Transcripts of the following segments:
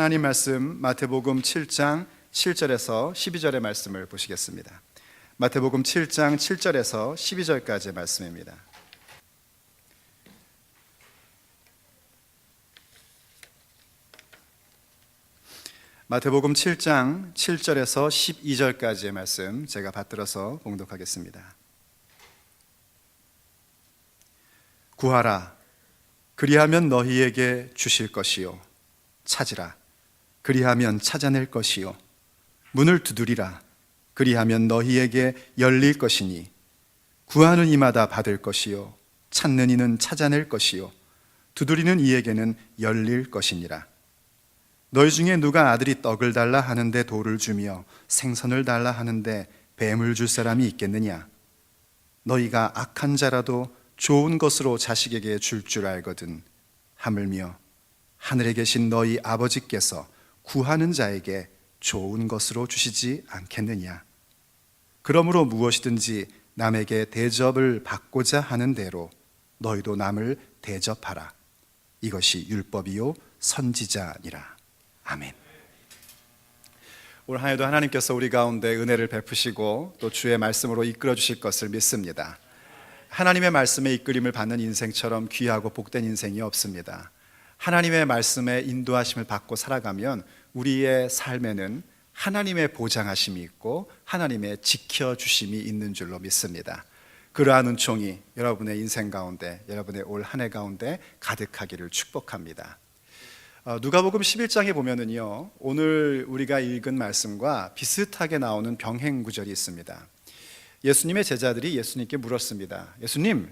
하나님 말씀 마태복음 7장 7절에서 12절의 말씀을 보시겠습니다. 마태복음 7장 7절에서 12절까지의 말씀입니다. 마태복음 7장 7절에서 12절까지의 말씀 제가 받들어서 봉독하겠습니다. 구하라, 그리하면 너희에게 주실 것이요, 찾으라, 그리하면 찾아낼 것이요, 문을 두드리라, 그리하면 너희에게 열릴 것이니, 구하는 이마다 받을 것이요, 찾는 이는 찾아낼 것이요, 두드리는 이에게는 열릴 것이니라. 너희 중에 누가 아들이 떡을 달라 하는데 돌을 주며 생선을 달라 하는데 뱀을 줄 사람이 있겠느냐? 너희가 악한 자라도 좋은 것으로 자식에게 줄 알거든 하물며 하늘에 계신 너희 아버지께서 구하는 자에게 좋은 것으로 주시지 않겠느냐? 그러므로 무엇이든지 남에게 대접을 받고자 하는 대로 너희도 남을 대접하라. 이것이 율법이요 선지자니라. 아멘. 올 한 해도 하나님께서 우리 가운데 은혜를 베푸시고 또 주의 말씀으로 이끌어 주실 것을 믿습니다. 하나님의 말씀에 이끌림을 받는 인생처럼 귀하고 복된 인생이 없습니다. 하나님의 말씀에 인도하심을 받고 살아가면 우리의 삶에는 하나님의 보장하심이 있고 하나님의 지켜주심이 있는 줄로 믿습니다. 그러한 은총이 여러분의 인생 가운데, 여러분의 올 한 해 가운데 가득하기를 축복합니다. 누가복음 11장에 보면은요, 오늘 우리가 읽은 말씀과 비슷하게 나오는 병행 구절이 있습니다. 예수님의 제자들이 예수님께 물었습니다. 예수님,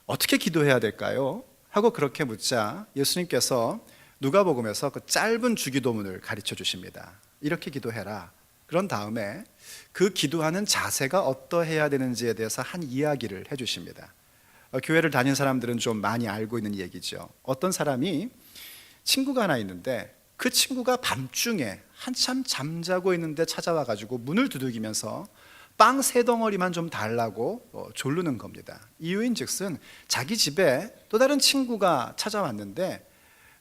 어떻게 기도해야 될까요? 하고 그렇게 묻자 예수님께서 누가복음에서 그 짧은 주기도문을 가르쳐 주십니다. 이렇게 기도해라. 그런 다음에 그 기도하는 자세가 어떠해야 되는지에 대해서 한 이야기를 해 주십니다. 교회를 다닌 사람들은 좀 많이 알고 있는 얘기죠. 어떤 사람이 친구가 하나 있는데 그 친구가 밤중에 한참 잠자고 있는데 찾아와가지고 문을 두들기면서 빵 3덩어리만 좀 달라고 조르는 겁니다. 이유인즉슨 자기 집에 또 다른 친구가 찾아왔는데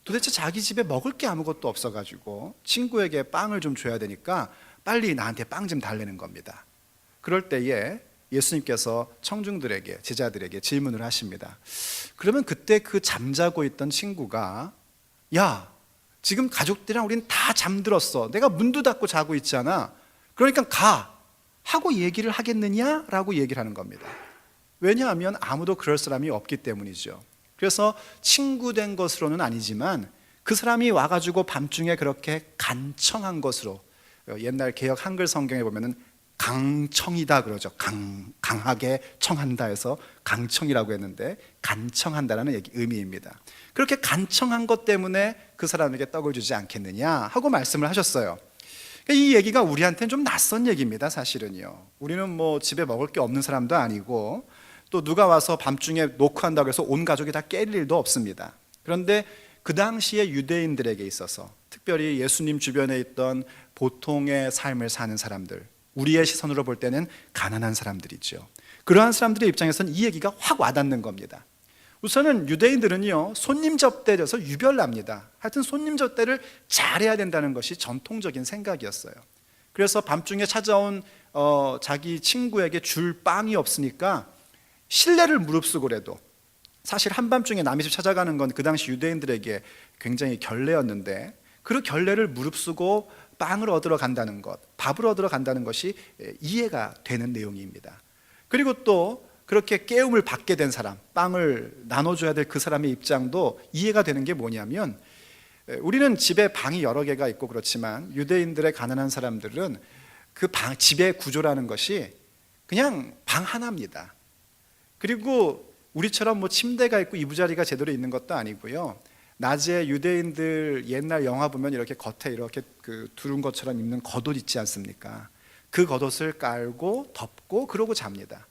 도대체 자기 집에 먹을 게 아무것도 없어가지고 친구에게 빵을 좀 줘야 되니까 빨리 나한테 빵 좀 달라는 겁니다. 그럴 때에 예수님께서 청중들에게, 제자들에게 질문을 하십니다. 그러면 그때 그 잠자고 있던 친구가 야, 지금 가족들이랑 우린 다 잠들었어. 내가 문도 닫고 자고 있잖아. 그러니까 가 하고 얘기를 하겠느냐라고 얘기를 하는 겁니다. 왜냐하면 아무도 그럴 사람이 없기 때문이죠. 그래서 친구 된 것으로는 아니지만 그 사람이 와가지고 밤중에 그렇게 간청한 것으로, 옛날 개역 한글 성경에 보면은 강청이다 그러죠. 강하게 청한다 해서 강청이라고 했는데 간청한다라는 의미입니다. 그렇게 간청한 것 때문에 그 사람에게 떡을 주지 않겠느냐 하고 말씀을 하셨어요. 이 얘기가 우리한테는 좀 낯선 얘기입니다. 사실은요, 우리는 뭐 집에 먹을 게 없는 사람도 아니고 또 누가 와서 밤중에 노크한다고 해서 온 가족이 다 깰 일도 없습니다. 그런데 그 당시에 유대인들에게 있어서, 특별히 예수님 주변에 있던 보통의 삶을 사는 사람들, 우리의 시선으로 볼 때는 가난한 사람들이죠. 그러한 사람들의 입장에서는 이 얘기가 확 와닿는 겁니다. 우선은 유대인들은요, 손님 접대에 대해서 유별납니다. 하여튼 손님 접대를 잘해야 된다는 것이 전통적인 생각이었어요. 그래서 밤중에 찾아온 자기 친구에게 줄 빵이 없으니까 신뢰를 무릅쓰고라도, 사실 한밤중에 남의 집 찾아가는 건 그 당시 유대인들에게 굉장히 결례였는데 그 결례를 무릅쓰고 빵을 얻으러 간다는 것, 밥을 얻으러 간다는 것이 이해가 되는 내용입니다. 그리고 또 그렇게 깨움을 받게 된 사람, 빵을 나눠줘야 될 그 사람의 입장도 이해가 되는 게 뭐냐면, 우리는 집에 방이 여러 개가 있고 그렇지만 유대인들의 가난한 사람들은 그 집의 구조라는 것이 그냥 방 하나입니다. 그리고 우리처럼 뭐 침대가 있고 이부자리가 제대로 있는 것도 아니고요. 낮에 유대인들 옛날 영화 보면 이렇게 겉에 이렇게 그 두른 것처럼 입는 겉옷 있지 않습니까? 그 겉옷을 깔고 덮고 그러고 잡니다.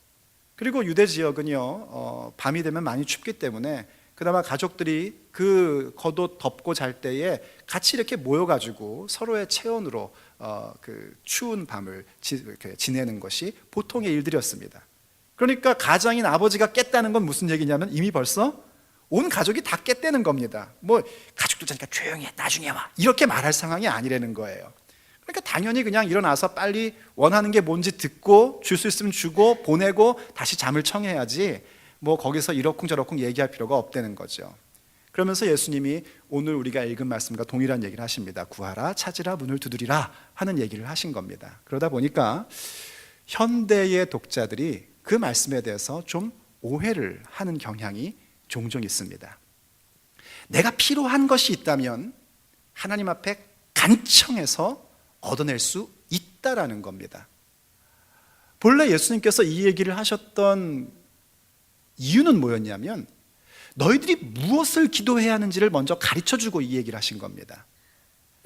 그리고 유대 지역은요, 밤이 되면 많이 춥기 때문에 그나마 가족들이 그 겉옷 덮고 잘 때에 같이 이렇게 모여가지고 서로의 체온으로 그 추운 밤을 지내는 것이 보통의 일들이었습니다. 그러니까 가장인 아버지가 깼다는 건 무슨 얘기냐면 이미 벌써 온 가족이 다 깼다는 겁니다. 뭐 가족들 자니까 조용히 해, 나중에 와, 이렇게 말할 상황이 아니라는 거예요. 그러니까 당연히 그냥 일어나서 빨리 원하는 게 뭔지 듣고 줄 수 있으면 주고 보내고 다시 잠을 청해야지 뭐 거기서 이러쿵저러쿵 얘기할 필요가 없다는 거죠. 그러면서 예수님이 오늘 우리가 읽은 말씀과 동일한 얘기를 하십니다. 구하라, 찾으라, 문을 두드리라 하는 얘기를 하신 겁니다. 그러다 보니까 현대의 독자들이 그 말씀에 대해서 좀 오해를 하는 경향이 종종 있습니다. 내가 필요한 것이 있다면 하나님 앞에 간청해서 얻어낼 수 있다라는 겁니다. 본래 예수님께서 이 얘기를 하셨던 이유는 뭐였냐면 너희들이 무엇을 기도해야 하는지를 먼저 가르쳐주고 이 얘기를 하신 겁니다.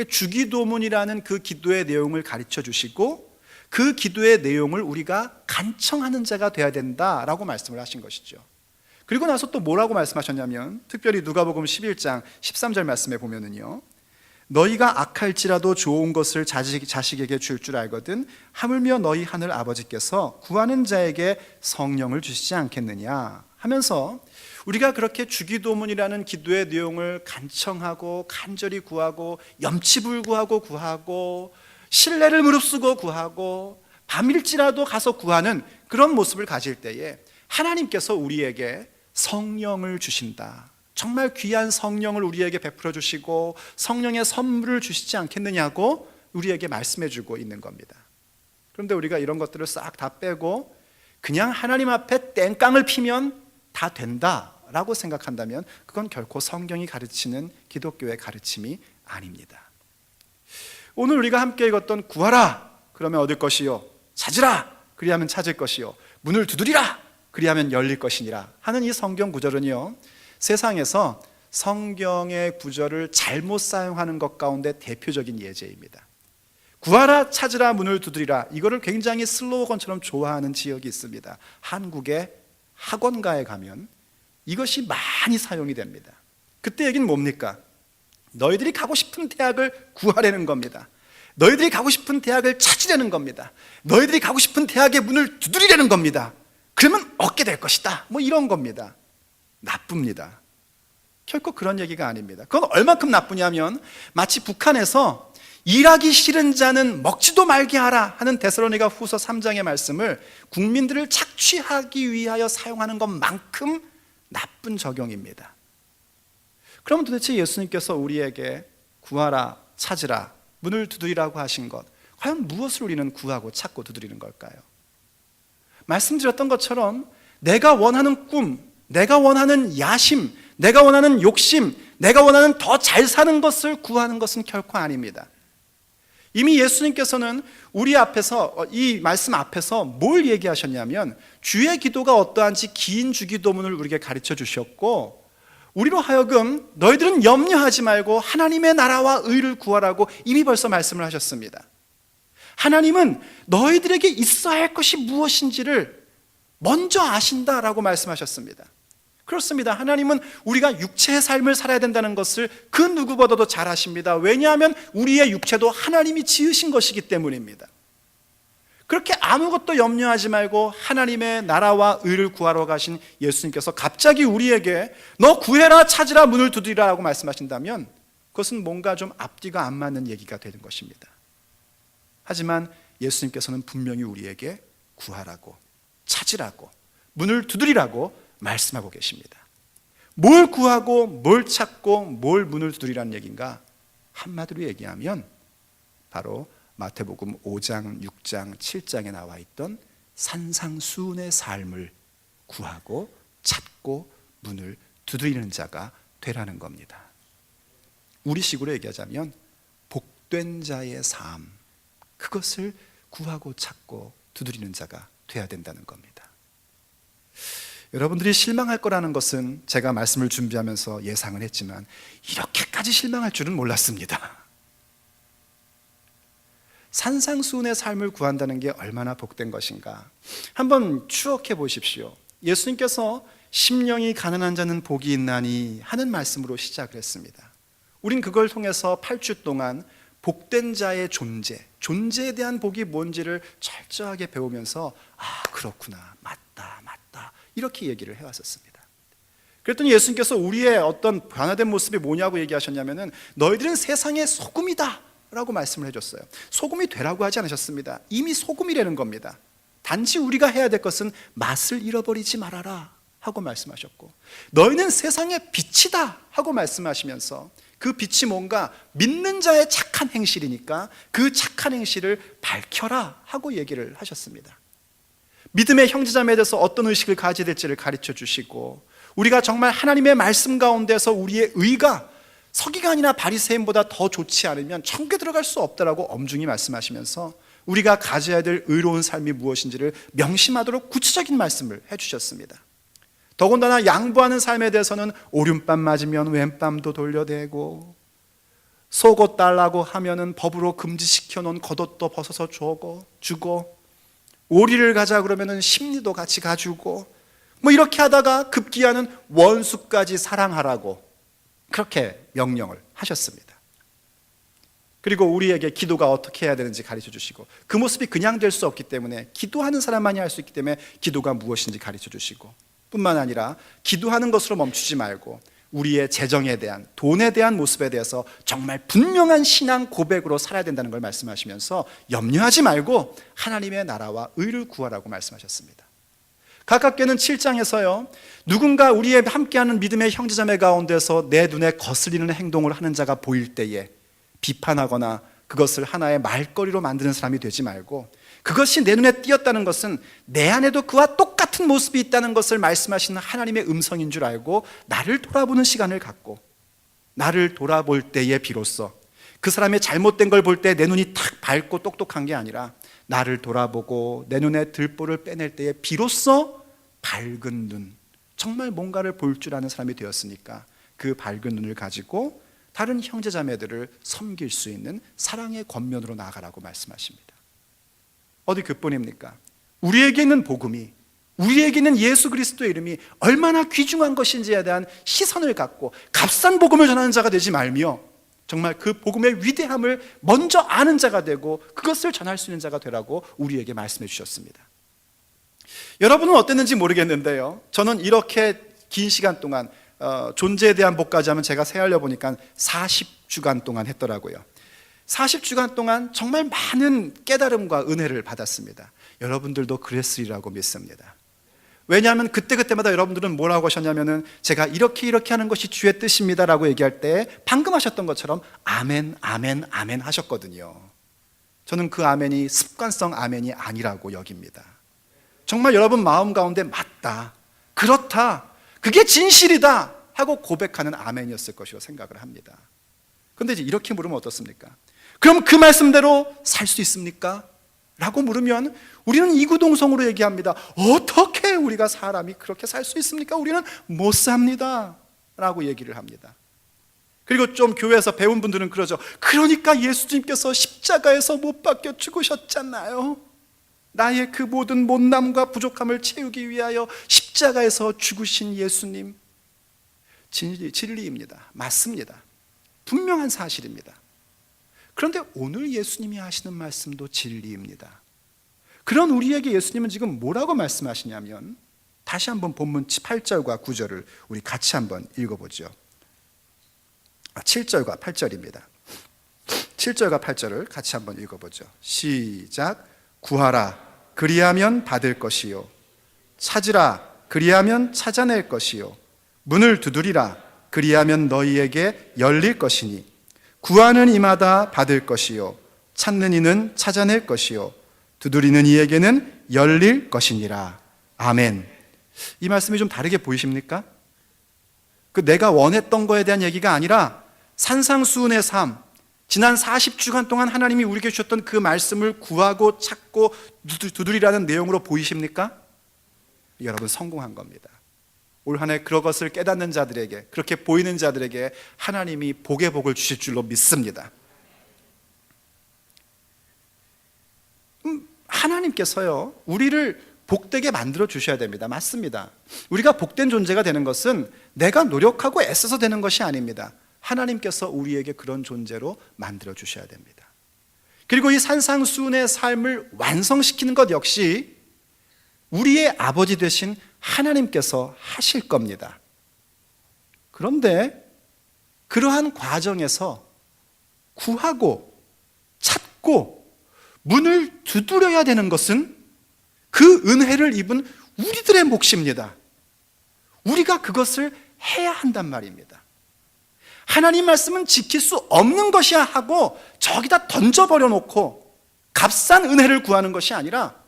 주기도문이라는 그 기도의 내용을 가르쳐 주시고 그 기도의 내용을 우리가 간청하는 자가 돼야 된다라고 말씀을 하신 것이죠. 그리고 나서 또 뭐라고 말씀하셨냐면 특별히 누가복음 11장 13절 말씀에 보면은요, 너희가 악할지라도 좋은 것을 자식에게 줄 줄 알거든 하물며 너희 하늘 아버지께서 구하는 자에게 성령을 주시지 않겠느냐 하면서 우리가 그렇게 주기도문이라는 기도의 내용을 간청하고 간절히 구하고 염치불구하고 구하고 신뢰를 무릅쓰고 구하고 밤일지라도 가서 구하는 그런 모습을 가질 때에 하나님께서 우리에게 성령을 주신다, 정말 귀한 성령을 우리에게 베풀어 주시고 성령의 선물을 주시지 않겠느냐고 우리에게 말씀해 주고 있는 겁니다. 그런데 우리가 이런 것들을 싹 다 빼고 그냥 하나님 앞에 땡깡을 피면 다 된다라고 생각한다면 그건 결코 성경이 가르치는 기독교의 가르침이 아닙니다. 오늘 우리가 함께 읽었던 구하라 그러면 얻을 것이요, 찾으라 그리하면 찾을 것이요, 문을 두드리라 그리하면 열릴 것이니라 하는 이 성경 구절은요, 세상에서 성경의 구절을 잘못 사용하는 것 가운데 대표적인 예제입니다. 구하라, 찾으라, 문을 두드리라, 이거를 굉장히 슬로건처럼 좋아하는 지역이 있습니다. 한국의 학원가에 가면 이것이 많이 사용이 됩니다. 그때 얘기는 뭡니까? 너희들이 가고 싶은 대학을 구하려는 겁니다. 너희들이 가고 싶은 대학을 찾으려는 겁니다. 너희들이 가고 싶은 대학의 문을 두드리려는 겁니다. 그러면 얻게 될 것이다, 뭐 이런 겁니다. 나쁩니다. 결코 그런 얘기가 아닙니다. 그건 얼만큼 나쁘냐면 마치 북한에서 일하기 싫은 자는 먹지도 말게 하라 하는 데살로니가 후서 3장의 말씀을 국민들을 착취하기 위하여 사용하는 것만큼 나쁜 적용입니다. 그럼 도대체 예수님께서 우리에게 구하라, 찾으라, 문을 두드리라고 하신 것, 과연 무엇을 우리는 구하고 찾고 두드리는 걸까요? 말씀드렸던 것처럼 내가 원하는 꿈, 내가 원하는 야심, 내가 원하는 욕심, 내가 원하는 더 잘 사는 것을 구하는 것은 결코 아닙니다. 이미 예수님께서는 우리 앞에서, 이 말씀 앞에서 뭘 얘기하셨냐면 주의 기도가 어떠한지 긴 주기도문을 우리에게 가르쳐 주셨고, 우리로 하여금 너희들은 염려하지 말고 하나님의 나라와 의를 구하라고 이미 벌써 말씀을 하셨습니다. 하나님은 너희들에게 있어야 할 것이 무엇인지를 먼저 아신다라고 말씀하셨습니다. 그렇습니다. 하나님은 우리가 육체의 삶을 살아야 된다는 것을 그 누구보다도 잘 아십니다. 왜냐하면 우리의 육체도 하나님이 지으신 것이기 때문입니다. 그렇게 아무것도 염려하지 말고 하나님의 나라와 의를 구하러 가신 예수님께서 갑자기 우리에게 너 구해라, 찾으라, 문을 두드리라 라고 말씀하신다면 그것은 뭔가 좀 앞뒤가 안 맞는 얘기가 되는 것입니다. 하지만 예수님께서는 분명히 우리에게 구하라고, 찾으라고, 문을 두드리라고 말씀하고 계십니다. 뭘 구하고 뭘 찾고 뭘 문을 두드리라는 얘기인가? 한마디로 얘기하면 바로 마태복음 5장, 6장, 7장에 나와 있던 산상수훈의 삶을 구하고 찾고 문을 두드리는 자가 되라는 겁니다. 우리식으로 얘기하자면 복된 자의 삶, 그것을 구하고 찾고 두드리는 자가 돼야 된다는 겁니다. 여러분들이 실망할 거라는 것은 제가 말씀을 준비하면서 예상을 했지만 이렇게까지 실망할 줄은 몰랐습니다. 산상수훈의 삶을 구한다는 게 얼마나 복된 것인가. 한번 추억해 보십시오. 예수님께서 심령이 가난한 자는 복이 있나니 하는 말씀으로 시작을 했습니다. 우린 그걸 통해서 8주 동안 복된 자의 존재에 대한 복이 뭔지를 철저하게 배우면서 그렇구나, 맞다 이렇게 얘기를 해왔었습니다. 그랬더니 예수님께서 우리의 어떤 변화된 모습이 뭐냐고 얘기하셨냐면은 너희들은 세상의 소금이다 라고 말씀을 해줬어요. 소금이 되라고 하지 않으셨습니다. 이미 소금이라는 겁니다. 단지 우리가 해야 될 것은 맛을 잃어버리지 말아라 하고 말씀하셨고, 너희는 세상의 빛이다 하고 말씀하시면서 그 빛이 뭔가 믿는 자의 착한 행실이니까 그 착한 행실을 밝혀라 하고 얘기를 하셨습니다. 믿음의 형제자매에 대해서 어떤 의식을 가져야 될지를 가르쳐 주시고, 우리가 정말 하나님의 말씀 가운데서 우리의 의가 서기관이나 바리새인보다 더 좋지 않으면 천국에 들어갈 수 없다라고 엄중히 말씀하시면서 우리가 가져야 될 의로운 삶이 무엇인지를 명심하도록 구체적인 말씀을 해주셨습니다. 더군다나 양보하는 삶에 대해서는 오른밤 맞으면 왼밤도 돌려대고, 속옷 달라고 하면은 법으로 금지시켜 놓은 겉옷도 벗어서 주고, 오리를 가자 그러면은 심리도 같이 가주고, 뭐 이렇게 하다가 급기야는 원수까지 사랑하라고 그렇게 명령을 하셨습니다. 그리고 우리에게 기도가 어떻게 해야 되는지 가르쳐 주시고, 그 모습이 그냥 될 수 없기 때문에 기도하는 사람만이 할 수 있기 때문에 기도가 무엇인지 가르쳐 주시고, 뿐만 아니라 기도하는 것으로 멈추지 말고 우리의 재정에 대한, 돈에 대한 모습에 대해서 정말 분명한 신앙 고백으로 살아야 된다는 걸 말씀하시면서 염려하지 말고 하나님의 나라와 의를 구하라고 말씀하셨습니다. 가깝게는 7장에서요, 누군가 우리의 함께하는 믿음의 형제자매 가운데서 내 눈에 거슬리는 행동을 하는 자가 보일 때에 비판하거나 그것을 하나의 말거리로 만드는 사람이 되지 말고, 그것이 내 눈에 띄었다는 것은 내 안에도 그와 똑같은 모습이 있다는 것을 말씀하시는 하나님의 음성인 줄 알고 나를 돌아보는 시간을 갖고, 나를 돌아볼 때에 비로소 그 사람의 잘못된 걸 볼 때 내 눈이 탁 밝고 똑똑한 게 아니라 나를 돌아보고 내 눈에 들보를 빼낼 때에 비로소 밝은 눈, 정말 뭔가를 볼 줄 아는 사람이 되었으니까 그 밝은 눈을 가지고 다른 형제자매들을 섬길 수 있는 사랑의 권면으로 나아가라고 말씀하십니다. 어디 그뿐입니까? 우리에게 있는 복음이, 우리에게 있는 예수 그리스도의 이름이 얼마나 귀중한 것인지에 대한 시선을 갖고 값싼 복음을 전하는 자가 되지 말며 정말 그 복음의 위대함을 먼저 아는 자가 되고 그것을 전할 수 있는 자가 되라고 우리에게 말씀해 주셨습니다. 여러분은 어땠는지 모르겠는데요, 저는 이렇게 긴 시간 동안 존재에 대한 복까지 하면 제가 세알려 보니까 40주간 동안 했더라고요. 40주간 동안 정말 많은 깨달음과 은혜를 받았습니다. 여러분들도 그랬으리라고 믿습니다. 왜냐하면 그때마다 여러분들은 뭐라고 하셨냐면은 제가 이렇게 하는 것이 주의 뜻입니다 라고 얘기할 때 방금 하셨던 것처럼 아멘 아멘 아멘 하셨거든요. 저는 그 아멘이 습관성 아멘이 아니라고 여깁니다. 정말 여러분 마음 가운데 맞다, 그렇다, 그게 진실이다 하고 고백하는 아멘이었을 것이라고 생각을 합니다. 그런데 이제 이렇게 물으면 어떻습니까? 그럼 그 말씀대로 살 수 있습니까? 라고 물으면 우리는 이구동성으로 얘기합니다. 어떻게 우리가 사람이 그렇게 살 수 있습니까? 우리는 못 삽니다 라고 얘기를 합니다. 그리고 좀 교회에서 배운 분들은 그러죠. 그러니까 예수님께서 십자가에서 못 박혀 죽으셨잖아요. 나의 그 모든 못남과 부족함을 채우기 위하여 십자가에서 죽으신 예수님, 진리입니다. 맞습니다. 분명한 사실입니다. 그런데 오늘 예수님이 하시는 말씀도 진리입니다. 그런 우리에게 예수님은 지금 뭐라고 말씀하시냐면, 다시 한번 본문 8절과 9절을 우리 같이 한번 읽어보죠. 7절과 8절입니다. 7절과 8절을 같이 한번 읽어보죠. 시작. 구하라 그리하면 받을 것이요, 찾으라 그리하면 찾아낼 것이요, 문을 두드리라 그리하면 너희에게 열릴 것이니 구하는 이마다 받을 것이요, 찾는 이는 찾아낼 것이요 두드리는 이에게는 열릴 것이니라. 아멘. 이 말씀이 좀 다르게 보이십니까? 그 내가 원했던 거에 대한 얘기가 아니라 산상수훈의 삶, 지난 40주간 동안 하나님이 우리에게 주셨던 그 말씀을 구하고 찾고 두드리라는 내용으로 보이십니까? 여러분, 성공한 겁니다. 올 한 해 그것을 깨닫는 자들에게, 그렇게 보이는 자들에게 하나님이 복의 복을 주실 줄로 믿습니다. 하나님께서요, 우리를 복되게 만들어 주셔야 됩니다. 맞습니다. 우리가 복된 존재가 되는 것은 내가 노력하고 애써서 되는 것이 아닙니다. 하나님께서 우리에게 그런 존재로 만들어 주셔야 됩니다. 그리고 이 산상수훈의 삶을 완성시키는 것 역시 우리의 아버지 되신 하나님께서 하실 겁니다. 그런데 그러한 과정에서 구하고 찾고 문을 두드려야 되는 것은 그 은혜를 입은 우리들의 몫입니다. 우리가 그것을 해야 한단 말입니다. 하나님 말씀은 지킬 수 없는 것이야 하고 저기다 던져버려 놓고 값싼 은혜를 구하는 것이 아니라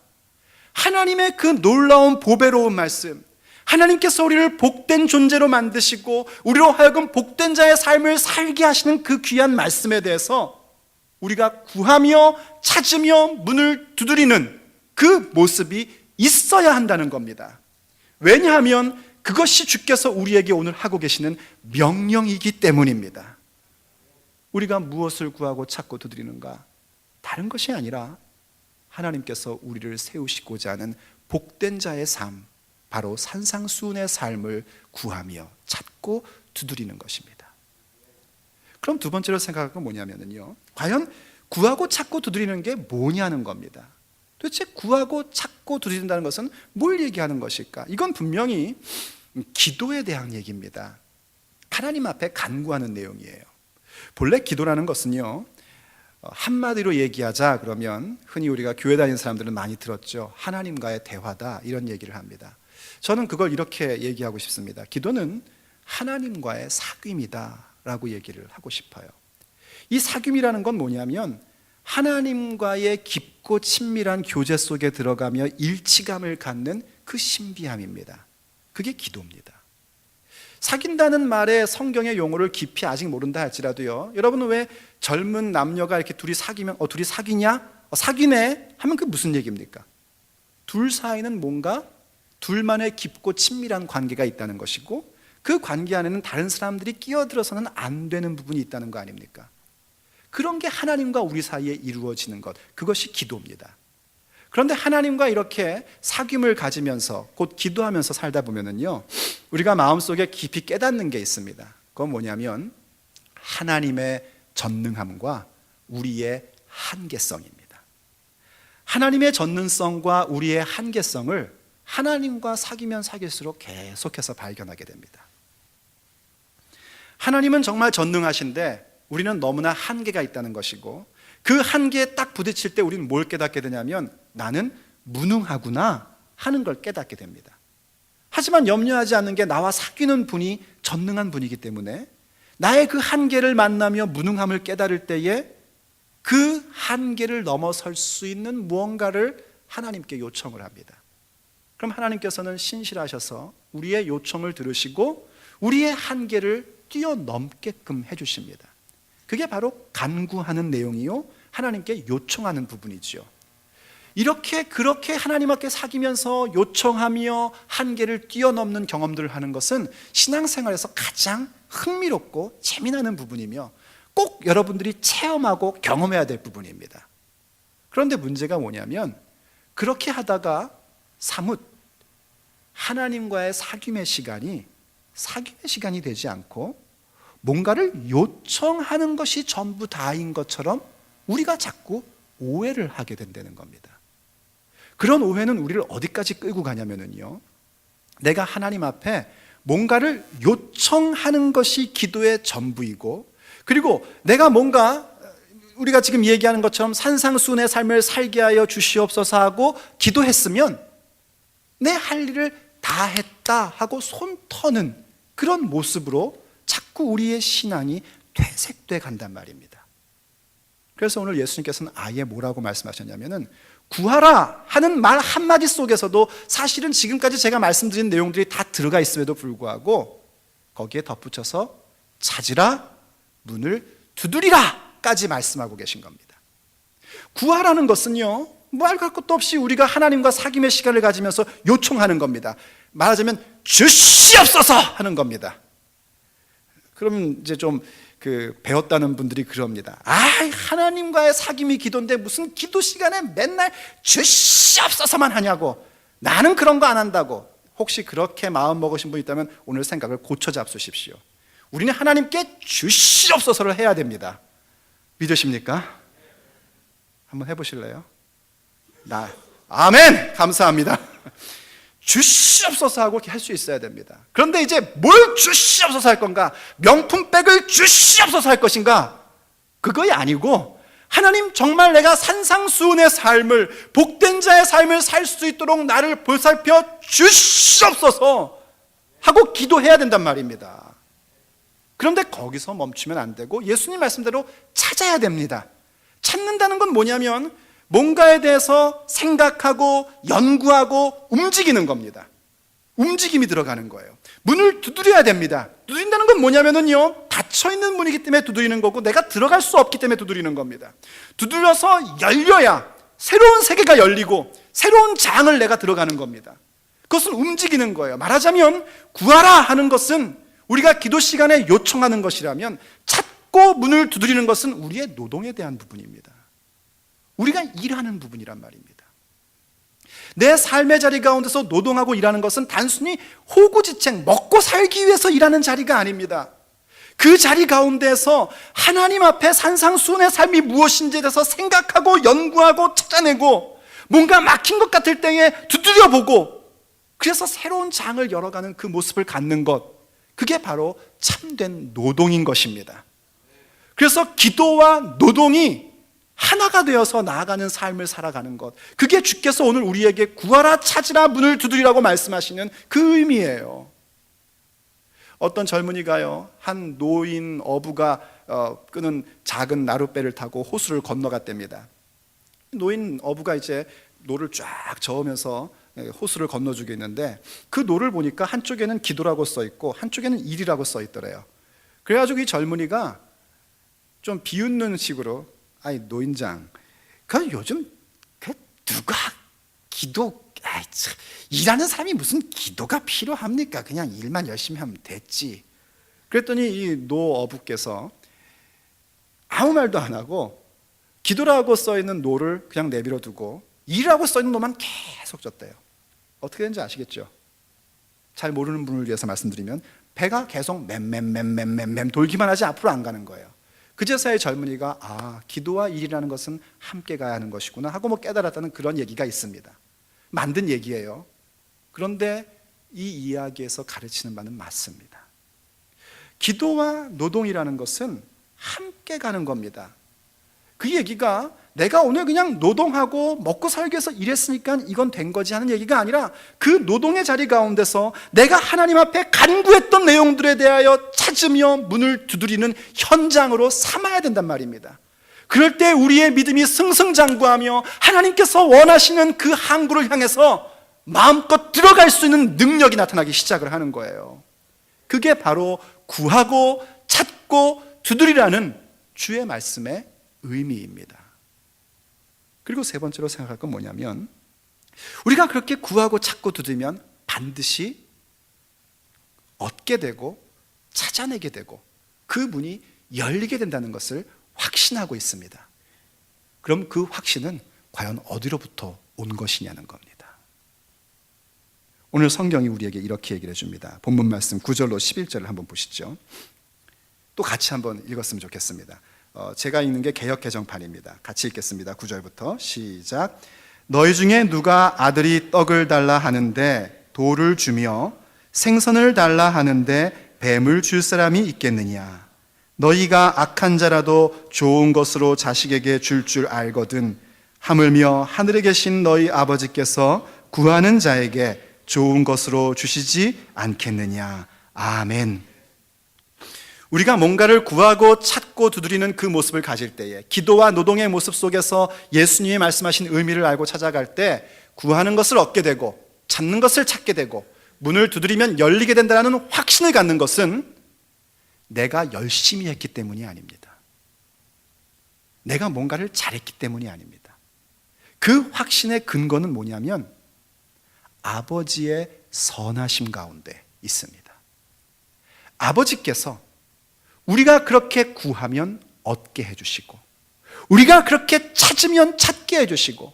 하나님의 그 놀라운 보배로운 말씀, 하나님께서 우리를 복된 존재로 만드시고 우리로 하여금 복된 자의 삶을 살게 하시는 그 귀한 말씀에 대해서 우리가 구하며 찾으며 문을 두드리는 그 모습이 있어야 한다는 겁니다. 왜냐하면 그것이 주께서 우리에게 오늘 하고 계시는 명령이기 때문입니다. 우리가 무엇을 구하고 찾고 두드리는가? 다른 것이 아니라 하나님께서 우리를 세우시고자 하는 복된 자의 삶, 바로 산상수훈의 삶을 구하며 찾고 두드리는 것입니다. 그럼 두 번째로 생각할 건 뭐냐면요, 과연 구하고 찾고 두드리는 게 뭐냐는 겁니다. 도대체 구하고 찾고 두드린다는 것은 뭘 얘기하는 것일까? 이건 분명히 기도에 대한 얘기입니다. 하나님 앞에 간구하는 내용이에요. 본래 기도라는 것은요, 한마디로 얘기하자 그러면 흔히 우리가 교회 다니는 사람들은 많이 들었죠. 하나님과의 대화다, 이런 얘기를 합니다. 저는 그걸 이렇게 얘기하고 싶습니다. 기도는 하나님과의 사귐이다 라고 얘기를 하고 싶어요. 이 사귐이라는 건 뭐냐면 하나님과의 깊고 친밀한 교제 속에 들어가며 일치감을 갖는 그 신비함입니다. 그게 기도입니다. 사귄다는 말의 성경의 용어를 깊이 아직 모른다 할지라도요, 여러분은 왜 젊은 남녀가 이렇게 둘이 사귀면 둘이 사귀냐? 사귀네 하면 그게 무슨 얘기입니까? 둘 사이는 뭔가 둘만의 깊고 친밀한 관계가 있다는 것이고 그 관계 안에는 다른 사람들이 끼어들어서는 안 되는 부분이 있다는 거 아닙니까? 그런 게 하나님과 우리 사이에 이루어지는 것, 그것이 기도입니다. 그런데 하나님과 이렇게 사귐을 가지면서 곧 기도하면서 살다 보면은요, 우리가 마음속에 깊이 깨닫는 게 있습니다. 그건 뭐냐면 하나님의 전능함과 우리의 한계성입니다. 하나님의 전능성과 우리의 한계성을 하나님과 사귀면 사귈수록 계속해서 발견하게 됩니다. 하나님은 정말 전능하신데 우리는 너무나 한계가 있다는 것이고, 그 한계에 딱 부딪힐 때 우리는 뭘 깨닫게 되냐면 나는 무능하구나 하는 걸 깨닫게 됩니다. 하지만 염려하지 않는 게 나와 사귀는 분이 전능한 분이기 때문에 나의 그 한계를 만나며 무능함을 깨달을 때에 그 한계를 넘어설 수 있는 무언가를 하나님께 요청을 합니다. 그럼 하나님께서는 신실하셔서 우리의 요청을 들으시고 우리의 한계를 뛰어넘게끔 해주십니다. 그게 바로 간구하는 내용이요, 하나님께 요청하는 부분이죠. 그렇게 하나님 앞에 사귀면서 요청하며 한계를 뛰어넘는 경험들을 하는 것은 신앙생활에서 가장 흥미롭고 재미나는 부분이며 꼭 여러분들이 체험하고 경험해야 될 부분입니다. 그런데 문제가 뭐냐면 그렇게 하다가 사뭇 하나님과의 사귐의 시간이 되지 않고 뭔가를 요청하는 것이 전부 다인 것처럼 우리가 자꾸 오해를 하게 된다는 겁니다. 그런 오해는 우리를 어디까지 끌고 가냐면요, 내가 하나님 앞에 뭔가를 요청하는 것이 기도의 전부이고, 그리고 내가 뭔가 우리가 지금 얘기하는 것처럼 산상수훈의 삶을 살게 하여 주시옵소서 하고 기도했으면 내 할 일을 다 했다 하고 손 터는 그런 모습으로 자꾸 우리의 신앙이 퇴색돼 간단 말입니다. 그래서 오늘 예수님께서는 아예 뭐라고 말씀하셨냐면은 구하라 하는 말 한마디 속에서도 사실은 지금까지 제가 말씀드린 내용들이 다 들어가 있음에도 불구하고 거기에 덧붙여서 찾으라, 문을 두드리라 까지 말씀하고 계신 겁니다. 구하라는 것은요, 말 할 것도 없이 우리가 하나님과 사귐의 시간을 가지면서 요청하는 겁니다. 말하자면 주시옵소서 하는 겁니다. 그러면 이제 좀 배웠다는 분들이 그럽니다. 하나님과의 사귐이 기도인데 무슨 기도 시간에 맨날 주시옵소서만 하냐고. 나는 그런 거 안 한다고. 혹시 그렇게 마음 먹으신 분 있다면 오늘 생각을 고쳐 잡수십시오. 우리는 하나님께 주시옵소서를 해야 됩니다. 믿으십니까? 한번 해보실래요? 아멘! 감사합니다. 주시옵소서 하고 할 수 있어야 됩니다. 그런데 이제 뭘 주시옵소서 할 건가? 명품백을 주시옵소서 할 것인가? 그거 아니고 하나님 정말 내가 산상수훈의 삶을, 복된 자의 삶을 살 수 있도록 나를 보살펴 주시옵소서 하고 기도해야 된단 말입니다. 그런데 거기서 멈추면 안 되고 예수님 말씀대로 찾아야 됩니다. 찾는다는 건 뭐냐면 뭔가에 대해서 생각하고 연구하고 움직이는 겁니다. 움직임이 들어가는 거예요. 문을 두드려야 됩니다. 두드린다는 건 뭐냐면요, 닫혀있는 문이기 때문에 두드리는 거고 내가 들어갈 수 없기 때문에 두드리는 겁니다. 두드려서 열려야 새로운 세계가 열리고 새로운 장을 내가 들어가는 겁니다. 그것은 움직이는 거예요. 말하자면 구하라 하는 것은 우리가 기도 시간에 요청하는 것이라면 찾고 문을 두드리는 것은 우리의 노동에 대한 부분입니다. 우리가 일하는 부분이란 말입니다. 내 삶의 자리 가운데서 노동하고 일하는 것은 단순히 호구지책, 먹고 살기 위해서 일하는 자리가 아닙니다. 그 자리 가운데서 하나님 앞에 산상수훈의 삶이 무엇인지에 대해서 생각하고 연구하고 찾아내고 뭔가 막힌 것 같을 때에 두드려보고 그래서 새로운 장을 열어가는 그 모습을 갖는 것, 그게 바로 참된 노동인 것입니다. 그래서 기도와 노동이 하나가 되어서 나아가는 삶을 살아가는 것, 그게 주께서 오늘 우리에게 구하라, 찾으라, 문을 두드리라고 말씀하시는 그 의미예요. 어떤 젊은이가요, 한 노인 어부가 끄는 작은 나룻배를 타고 호수를 건너갔답니다. 노인 어부가 이제 노를 쫙 저으면서 호수를 건너주고 있는데 그 노를 보니까 한쪽에는 기도라고 써있고 한쪽에는 일이라고 써있더래요. 그래가지고 이 젊은이가 좀 비웃는 식으로, 아이 노인장, 그 요즘 누가 일하는 사람이 무슨 기도가 필요합니까? 그냥 일만 열심히 하면 됐지. 그랬더니 이 노어부께서 아무 말도 안 하고 기도라고 써있는 노를 그냥 내버려 두고 일이라고 써있는 노만 계속 줬대요. 어떻게 되는지 아시겠죠? 잘 모르는 분을 위해서 말씀드리면 배가 계속 맴 돌기만 하지 앞으로 안 가는 거예요. 그제서야 젊은이가 기도와 일이라는 것은 함께 가야 하는 것이구나 하고 깨달았다는 그런 얘기가 있습니다. 만든 얘기예요. 그런데 이 이야기에서 가르치는 바는 맞습니다. 기도와 노동이라는 것은 함께 가는 겁니다. 그 얘기가 내가 오늘 그냥 노동하고 먹고 살기 위해서 일했으니까 이건 된 거지 하는 얘기가 아니라 그 노동의 자리 가운데서 내가 하나님 앞에 간구했던 내용들에 대하여 찾으며 문을 두드리는 현장으로 삼아야 된단 말입니다. 그럴 때 우리의 믿음이 승승장구하며 하나님께서 원하시는 그 항구를 향해서 마음껏 들어갈 수 있는 능력이 나타나기 시작을 하는 거예요. 그게 바로 구하고 찾고 두드리라는 주의 말씀의 의미입니다. 그리고 세 번째로 생각할 건 뭐냐면 우리가 그렇게 구하고 찾고 두드리면 반드시 얻게 되고 찾아내게 되고 그 문이 열리게 된다는 것을 확신하고 있습니다. 그럼 그 확신은 과연 어디로부터 온 것이냐는 겁니다. 오늘 성경이 우리에게 이렇게 얘기를 해줍니다. 본문 말씀 9절로 11절을 한번 보시죠. 또 같이 한번 읽었으면 좋겠습니다. 제가 읽는 게 개역 개정판입니다. 같이 읽겠습니다. 9절부터 시작. 너희 중에 누가 아들이 떡을 달라 하는데 돌을 주며 생선을 달라 하는데 뱀을 줄 사람이 있겠느냐? 너희가 악한 자라도 좋은 것으로 자식에게 줄 알거든 하물며 하늘에 계신 너희 아버지께서 구하는 자에게 좋은 것으로 주시지 않겠느냐? 아멘. 우리가 뭔가를 구하고 찾고 두드리는 그 모습을 가질 때에, 기도와 노동의 모습 속에서 예수님이 말씀하신 의미를 알고 찾아갈 때 구하는 것을 얻게 되고 찾는 것을 찾게 되고 문을 두드리면 열리게 된다는 확신을 갖는 것은 내가 열심히 했기 때문이 아닙니다. 내가 뭔가를 잘했기 때문이 아닙니다. 그 확신의 근거는 뭐냐면 아버지의 선하심 가운데 있습니다. 아버지께서 우리가 그렇게 구하면 얻게 해주시고, 우리가 그렇게 찾으면 찾게 해주시고,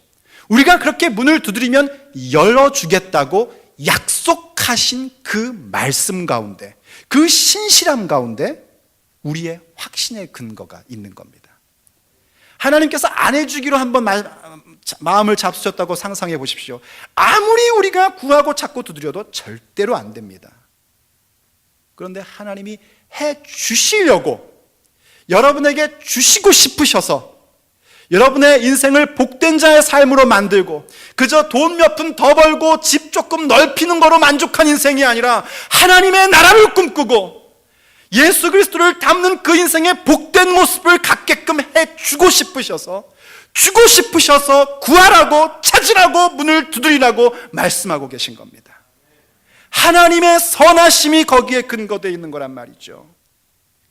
우리가 그렇게 문을 두드리면 열어주겠다고 약속하신 그 말씀 가운데, 그 신실함 가운데 우리의 확신의 근거가 있는 겁니다. 하나님께서 안 해주기로 한번 마음을 잡수셨다고 상상해 보십시오. 아무리 우리가 구하고 찾고 두드려도 절대로 안 됩니다. 그런데 하나님이 해 주시려고 여러분에게 주시고 싶으셔서 여러분의 인생을 복된 자의 삶으로 만들고 그저 돈 몇 푼 더 벌고 집 조금 넓히는 거로 만족한 인생이 아니라 하나님의 나라를 꿈꾸고 예수 그리스도를 닮는 그 인생의 복된 모습을 갖게끔 해주고 싶으셔서 구하라고 찾으라고 문을 두드리라고 말씀하고 계신 겁니다. 하나님의 선하심이 거기에 근거되어 있는 거란 말이죠.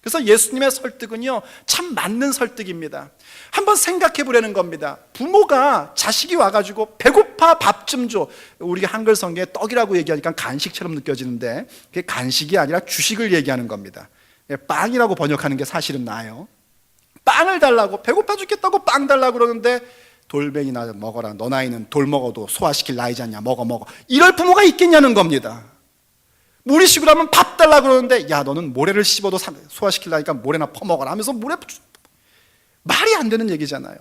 그래서 예수님의 설득은요 참 맞는 설득입니다. 한번 생각해 보려는 겁니다. 부모가 자식이 와가지고 배고파 밥 좀 줘. 우리가 한글 성경에 떡이라고 얘기하니까 간식처럼 느껴지는데 그게 간식이 아니라 주식을 얘기하는 겁니다. 빵이라고 번역하는 게 사실은 나아요. 빵을 달라고, 배고파 죽겠다고 빵 달라고 그러는데 돌멩이나 먹어라, 너 나이는 돌 먹어도 소화시킬 나이지 않냐, 먹어 이럴 부모가 있겠냐는 겁니다. 우리 식으로 하면 밥 달라고 그러는데 야 너는 모래를 씹어도 소화시키려니까 모래나 퍼먹어라 하면서 말이 안 되는 얘기잖아요.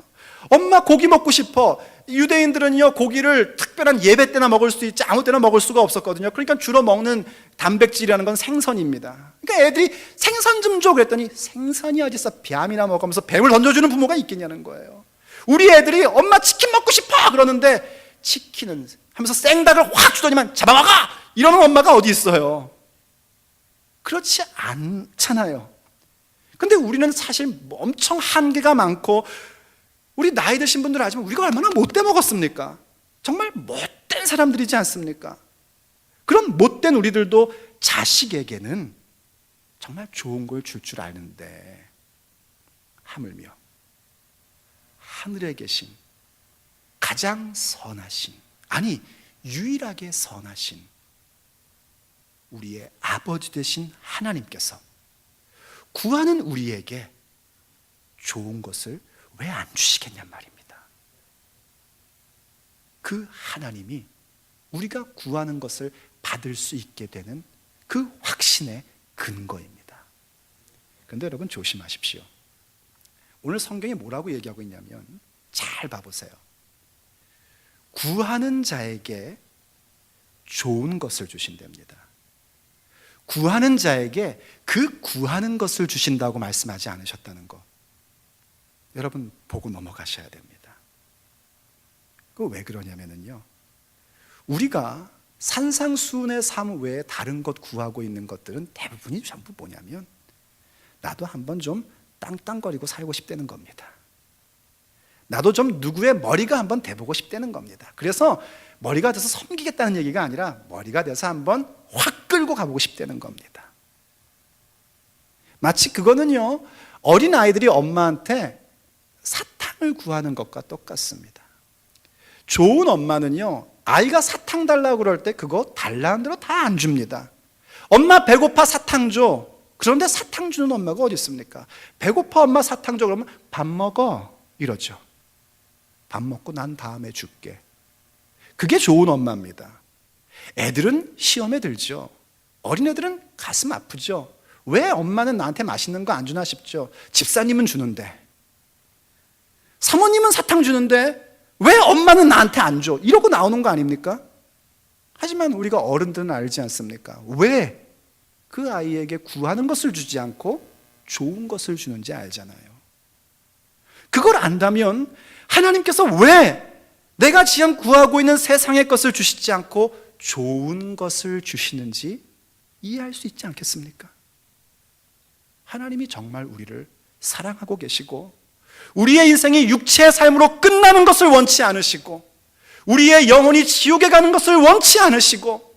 엄마 고기 먹고 싶어. 유대인들은요 고기를 특별한 예배 때나 먹을 수 있지 아무 때나 먹을 수가 없었거든요. 그러니까 주로 먹는 단백질이라는 건 생선입니다. 그러니까 애들이 생선 좀 줘 그랬더니 생선이 어디서 뱀이나 먹으면서 뱀을 던져주는 부모가 있겠냐는 거예요. 우리 애들이 엄마 치킨 먹고 싶어 그러는데 치킨은 하면서 생닭을 확 주더니만 잡아먹어 이러는 엄마가 어디 있어요? 그렇지 않잖아요. 근데 우리는 사실 엄청 한계가 많고 우리 나이 드신 분들 아시면 우리가 얼마나 못돼 먹었습니까? 정말 못된 사람들이지 않습니까? 그런 못된 우리들도 자식에게는 정말 좋은 걸 줄 아는데 하물며 하늘에 계신 가장 선하신, 아니 유일하게 선하신 우리의 아버지 되신 하나님께서 구하는 우리에게 좋은 것을 왜 안 주시겠냔 말입니다. 그 하나님이 우리가 구하는 것을 받을 수 있게 되는 그 확신의 근거입니다. 그런데 여러분 조심하십시오. 오늘 성경이 뭐라고 얘기하고 있냐면 잘 봐보세요. 구하는 자에게 좋은 것을 주신답니다. 구하는 자에게 그 구하는 것을 주신다고 말씀하지 않으셨다는 것 여러분 보고 넘어가셔야 됩니다. 그 왜 그러냐면요 우리가 산상수훈의 삶 외에 다른 것 구하고 있는 것들은 대부분이 전부 뭐냐면 나도 한번 좀 땅땅거리고 살고 싶다는 겁니다. 나도 좀 누구의 머리가 한번 돼보고 싶다는 겁니다. 그래서 머리가 돼서 섬기겠다는 얘기가 아니라 머리가 돼서 한번 확 끌고 가보고 싶다는 겁니다. 마치 그거는요 어린 아이들이 엄마한테 사탕을 구하는 것과 똑같습니다. 좋은 엄마는요 아이가 사탕 달라고 그럴 때 그거 달라는 대로 다 안 줍니다. 엄마 배고파 사탕 줘. 그런데 사탕 주는 엄마가 어디 있습니까? 배고파 엄마 사탕 줘 그러면 밥 먹어 이러죠. 밥 먹고 난 다음에 줄게. 그게 좋은 엄마입니다. 애들은 시험에 들죠. 어린애들은 가슴 아프죠. 왜 엄마는 나한테 맛있는 거 안 주나 싶죠. 집사님은 주는데, 사모님은 사탕 주는데 왜 엄마는 나한테 안 줘? 이러고 나오는 거 아닙니까? 하지만 우리가 어른들은 알지 않습니까? 왜 그 아이에게 구하는 것을 주지 않고 좋은 것을 주는지 알잖아요. 그걸 안다면 하나님께서 왜 내가 지금 구하고 있는 세상의 것을 주시지 않고 좋은 것을 주시는지 이해할 수 있지 않겠습니까? 하나님이 정말 우리를 사랑하고 계시고 우리의 인생이 육체의 삶으로 끝나는 것을 원치 않으시고 우리의 영혼이 지옥에 가는 것을 원치 않으시고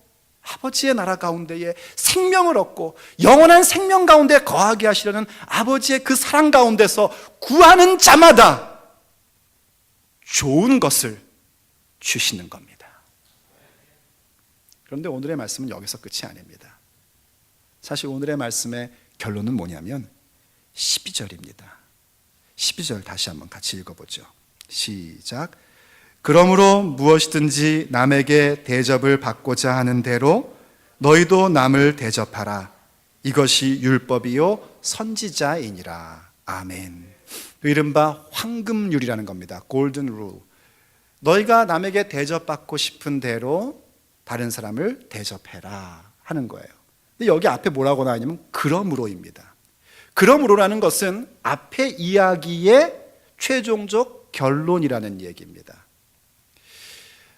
아버지의 나라 가운데에 생명을 얻고 영원한 생명 가운데 거하게 하시려는 아버지의 그 사랑 가운데서 구하는 자마다 좋은 것을 주시는 겁니다. 그런데 오늘의 말씀은 여기서 끝이 아닙니다. 사실 오늘의 말씀의 결론은 뭐냐면 12절입니다. 12절 다시 한번 같이 읽어보죠. 시작. 그러므로 무엇이든지 남에게 대접을 받고자 하는 대로 너희도 남을 대접하라. 이것이 율법이요 선지자이니라. 아멘. 이른바 황금률이라는 겁니다. 골든 룰. 너희가 남에게 대접받고 싶은 대로 다른 사람을 대접해라 하는 거예요. 근데 여기 앞에 뭐라고 나오냐면 그러므로입니다. 그러므로라는 것은 앞의 이야기의 최종적 결론이라는 얘기입니다.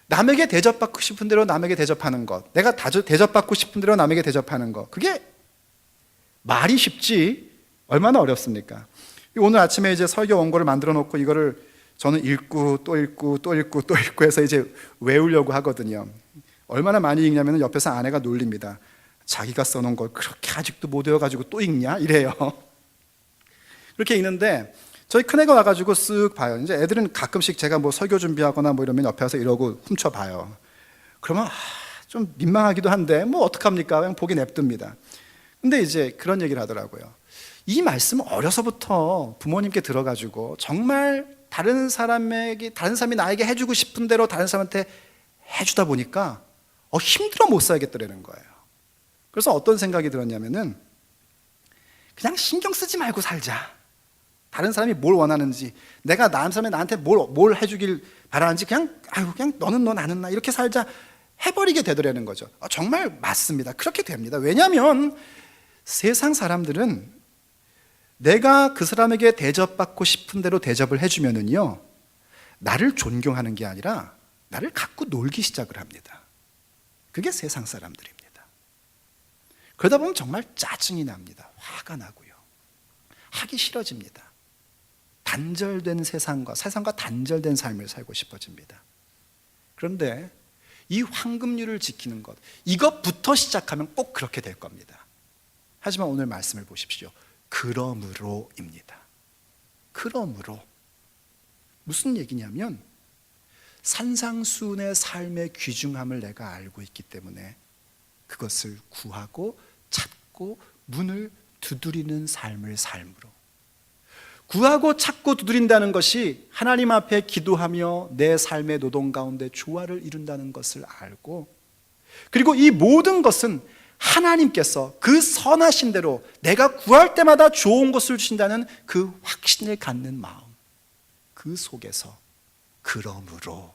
남에게 대접받고 싶은 대로 남에게 대접하는 것, 내가 대접받고 싶은 대로 남에게 대접하는 것, 그게 말이 쉽지 얼마나 어렵습니까? 오늘 아침에 이제 설교 원고를 만들어 놓고 이거를 저는 읽고 또 읽고 또 읽고 또 읽고 해서 이제 외우려고 하거든요. 얼마나 많이 읽냐면 옆에서 아내가 놀립니다. 자기가 써놓은 걸 그렇게 아직도 못 외워가지고 또 읽냐? 이래요. 그렇게 읽는데 저희 큰애가 와가지고 쓱 봐요. 이제 애들은 가끔씩 제가 뭐 설교 준비하거나 뭐 이러면 옆에 와서 이러고 훔쳐봐요. 그러면 좀 민망하기도 한데 뭐 어떡합니까? 그냥 보기 냅둡니다. 근데 이제 그런 얘기를 하더라고요. 이 말씀은 어려서부터 부모님께 들어가지고 정말 다른 사람이 나에게 해주고 싶은 대로 다른 사람한테 해주다 보니까 힘들어 못 살겠더라는 거예요. 그래서 어떤 생각이 들었냐면은 그냥 신경 쓰지 말고 살자. 다른 사람이 뭘 원하는지, 내가 다른 사람이 나한테 뭘 해주길 바라는지 그냥 너는 너 나는 나 이렇게 살자 해버리게 되더라는 거죠. 정말 맞습니다. 그렇게 됩니다. 왜냐하면 세상 사람들은 내가 그 사람에게 대접받고 싶은 대로 대접을 해주면은요, 나를 존경하는 게 아니라 나를 갖고 놀기 시작을 합니다. 그게 세상 사람들입니다. 그러다 보면 정말 짜증이 납니다. 화가 나고요. 하기 싫어집니다. 단절된 세상과 단절된 삶을 살고 싶어집니다. 그런데 이 황금률을 지키는 것, 이것부터 시작하면 꼭 그렇게 될 겁니다. 하지만 오늘 말씀을 보십시오. 그러므로입니다. 그러므로 무슨 얘기냐면 산상수훈의 삶의 귀중함을 내가 알고 있기 때문에 그것을 구하고 찾고 문을 두드리는 삶을 삶으로, 구하고 찾고 두드린다는 것이 하나님 앞에 기도하며 내 삶의 노동 가운데 조화를 이룬다는 것을 알고, 그리고 이 모든 것은 하나님께서 그 선하신 대로 내가 구할 때마다 좋은 것을 주신다는 그 확신을 갖는 마음, 그 속에서 그러므로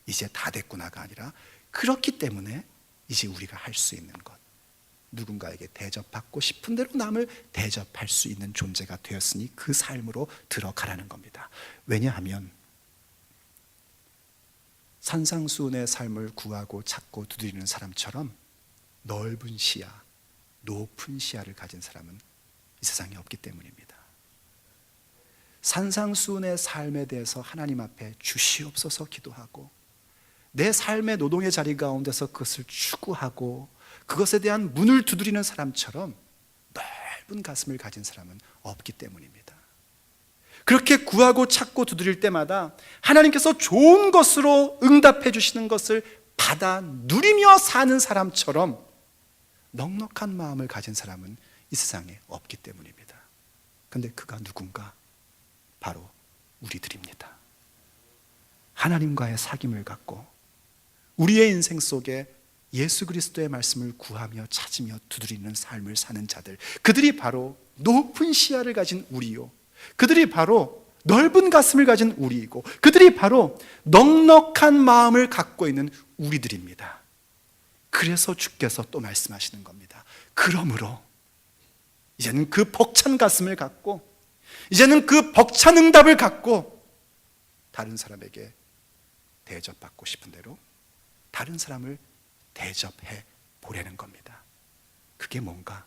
이제 다 됐구나가 아니라 그렇기 때문에 이제 우리가 할 수 있는 것, 누군가에게 대접받고 싶은 대로 남을 대접할 수 있는 존재가 되었으니 그 삶으로 들어가라는 겁니다. 왜냐하면 산상수훈의 삶을 구하고 찾고 두드리는 사람처럼 넓은 시야, 높은 시야를 가진 사람은 이 세상에 없기 때문입니다. 산상수훈의 삶에 대해서 하나님 앞에 주시옵소서 기도하고 내 삶의 노동의 자리 가운데서 그것을 추구하고 그것에 대한 문을 두드리는 사람처럼 넓은 가슴을 가진 사람은 없기 때문입니다. 그렇게 구하고 찾고 두드릴 때마다 하나님께서 좋은 것으로 응답해 주시는 것을 받아 누리며 사는 사람처럼 넉넉한 마음을 가진 사람은 이 세상에 없기 때문입니다. 그런데 그가 누군가? 바로 우리들입니다. 하나님과의 사귐을 갖고 우리의 인생 속에 예수 그리스도의 말씀을 구하며 찾으며 두드리는 삶을 사는 자들, 그들이 바로 높은 시야를 가진 우리요, 그들이 바로 넓은 가슴을 가진 우리이고, 그들이 바로 넉넉한 마음을 갖고 있는 우리들입니다. 그래서 주께서 또 말씀하시는 겁니다. 그러므로 이제는 그 벅찬 가슴을 갖고, 이제는 그 벅찬 응답을 갖고 다른 사람에게 대접받고 싶은 대로 다른 사람을 대접해 보려는 겁니다. 그게 뭔가?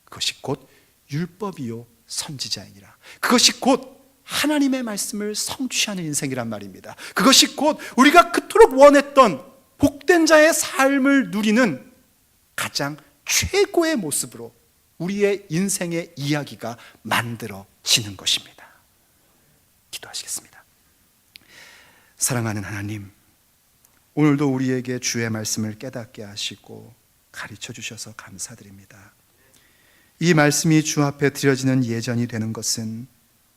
그것이 곧 율법이요 선지자이니라. 그것이 곧 하나님의 말씀을 성취하는 인생이란 말입니다. 그것이 곧 우리가 그토록 원했던 복된 자의 삶을 누리는 가장 최고의 모습으로 우리의 인생의 이야기가 만들어지는 것입니다. 기도하시겠습니다. 사랑하는 하나님, 오늘도 우리에게 주의 말씀을 깨닫게 하시고 가르쳐 주셔서 감사드립니다. 이 말씀이 주 앞에 드려지는 예전이 되는 것은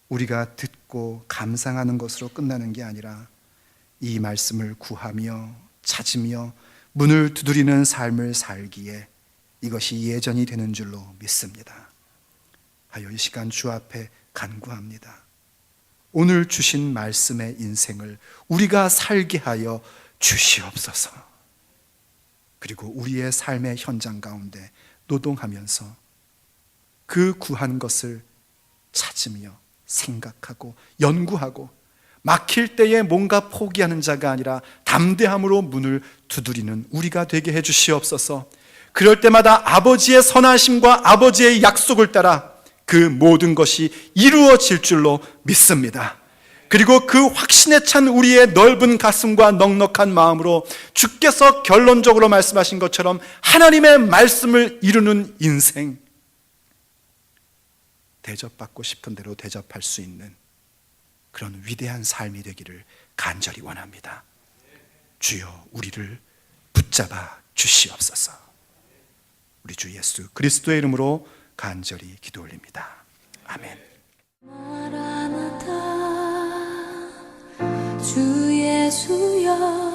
우리가 듣고 감상하는 것으로 끝나는 게 아니라 이 말씀을 구하며 찾으며 문을 두드리는 삶을 살기에 이것이 예전이 되는 줄로 믿습니다. 하여 이 시간 주 앞에 간구합니다. 오늘 주신 말씀의 인생을 우리가 살게 하여 주시옵소서. 그리고 우리의 삶의 현장 가운데 노동하면서 그 구한 것을 찾으며 생각하고 연구하고 막힐 때에 뭔가 포기하는 자가 아니라 담대함으로 문을 두드리는 우리가 되게 해 주시옵소서. 그럴 때마다 아버지의 선하심과 아버지의 약속을 따라 그 모든 것이 이루어질 줄로 믿습니다. 그리고 그 확신에 찬 우리의 넓은 가슴과 넉넉한 마음으로 주께서 결론적으로 말씀하신 것처럼 하나님의 말씀을 이루는 인생, 대접받고 싶은 대로 대접할 수 있는 그런 위대한 삶이 되기를 간절히 원합니다. 주여 우리를 붙잡아 주시옵소서. 우리 주 예수 그리스도의 이름으로 간절히 기도 올립니다. 아멘. 주 예수여